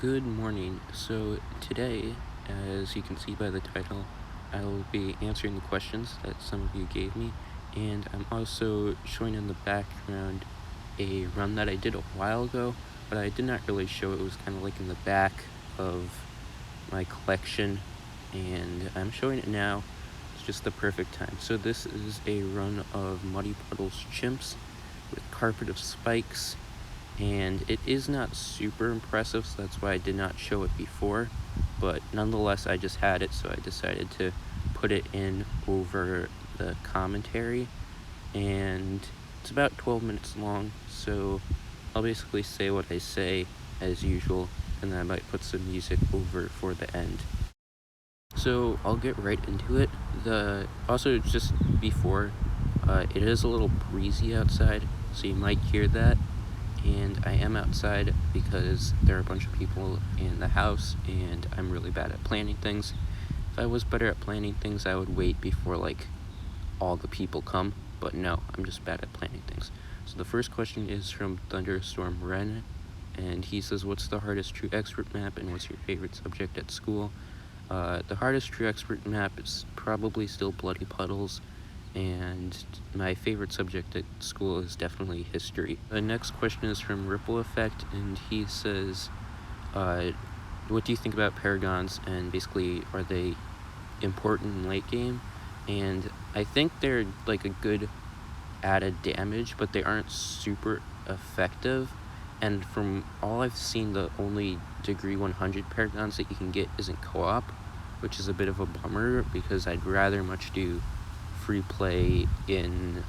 Good morning. So today, as you can see by the title, I will be answering the questions that some of you gave me, and I'm also showing in the background a run that I did a while ago, but I did not really show. It was kind of like in the back of my collection, and I'm showing it now. It's just the perfect time. So this is a run of Muddy Puddles Chimps with Carpet of Spikes, and it is not super impressive, so that's why I did not show it before, but nonetheless I just had it, so I decided to put it in over the commentary. And it's about 12 minutes long, so I'll basically say what I say as usual, and then I might put some music over for the end. So I'll get right into it. Also just before, it is a little breezy outside, so you might hear that. And I am outside because there are a bunch of people in the house, and I'm really bad at planning things. If I was better at planning things, I would wait before, all the people come, but no, I'm just bad at planning things. So the first question is from Thunderstorm Ren, and he says, what's the hardest true expert map, and what's your favorite subject at school? The hardest true expert map is probably still Bloody Puddles, and my favorite subject at school is definitely history. The next question is from Ripple Effect, and he says, what do you think about paragons, and basically, are they important in late game? And I think they're like a good added damage, but they aren't super effective. And from all I've seen, the only degree 100 paragons that you can get isn't co-op, which is a bit of a bummer because I'd rather much do free play in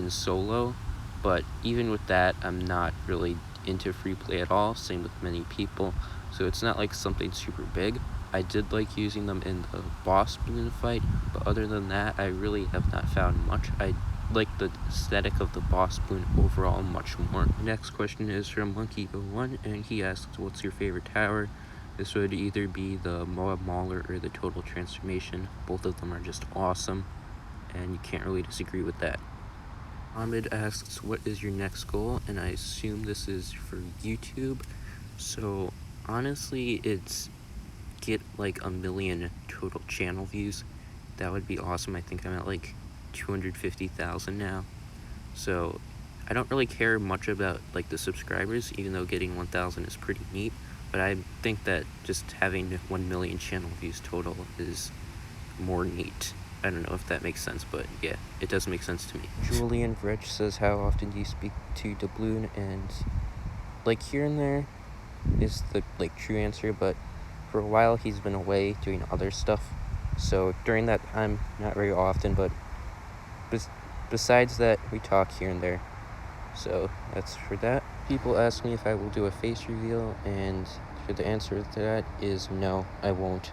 solo. But even with that, I'm not really into free play at all, same with many people, so it's not like something super big. I did like using them in the boss balloon fight, but other than that, I really have not found much. I like the aesthetic of the boss balloon overall much more. The next question is from Monkey01, and he asks, what's your favorite tower? This would either be the Moab Mauler or the Total Transformation. Both of them are just awesome, and you can't really disagree with that. Ahmed asks, what is your next goal? And I assume this is for YouTube. So honestly, it's get like 1 million total channel views. That would be awesome. I think I'm at like 250,000 now. So I don't really care much about like the subscribers, even though getting 1,000 is pretty neat. But I think that just having 1 million channel views total is more neat. I don't know if that makes sense, but yeah, it does make sense to me. Julian Vrech says, how often do you speak to Bloon? And like here and there is the true answer, but for a while he's been away doing other stuff. So during that time, not very often, but besides that, we talk here and there. So that's for that. People ask me if I will do a face reveal, and the answer to that is no, I won't.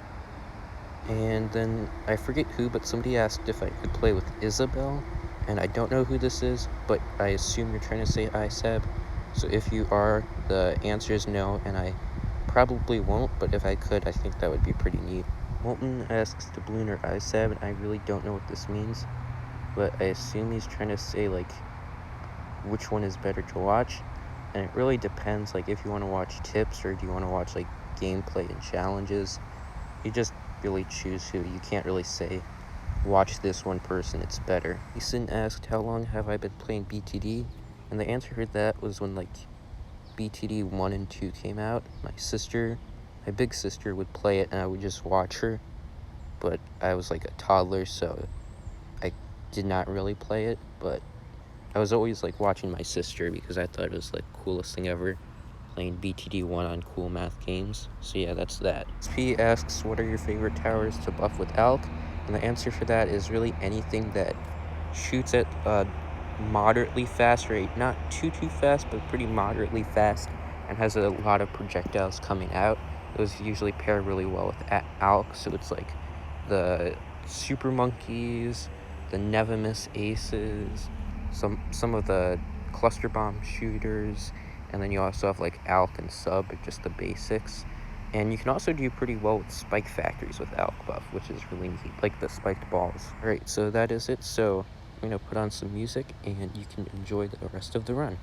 And then I forget who, but somebody asked if I could play with Isabel, and I don't know who this is, but I assume you're trying to say ISAB. So if you are, the answer is no, and I probably won't, but if I could, I think that would be pretty neat. Molten asks to Bloon or ISAB, and I really don't know what this means, but I assume he's trying to say which one is better to watch, and it really depends, if you want to watch tips or do you want to watch gameplay and challenges. You just really choose who. You can't really say watch this one person, it's better. Eason asked, how long have I been playing BTD? And the answer to that was when BTD 1 and 2 came out. My big sister would play it and I would just watch her, but I was a toddler, so I did not really play it, but I was always watching my sister because I thought it was the coolest thing ever, playing BTD 1 on cool math games. So yeah, that's that. SP asks, what are your favorite towers to buff with Alk? And the answer for that is really anything that shoots at moderately fast rate, not too fast, but pretty moderately fast, and has a lot of projectiles coming out. Those usually pair really well with Alk, so it's the Super Monkeys, the Nevemus Aces, some of the cluster bomb shooters, and then you also have Alk and Sub, just the basics. And you can also do pretty well with spike factories with Alk buff, which is really neat, like the spiked balls. Alright, so that is it. So I'm gonna put on some music and you can enjoy the rest of the run.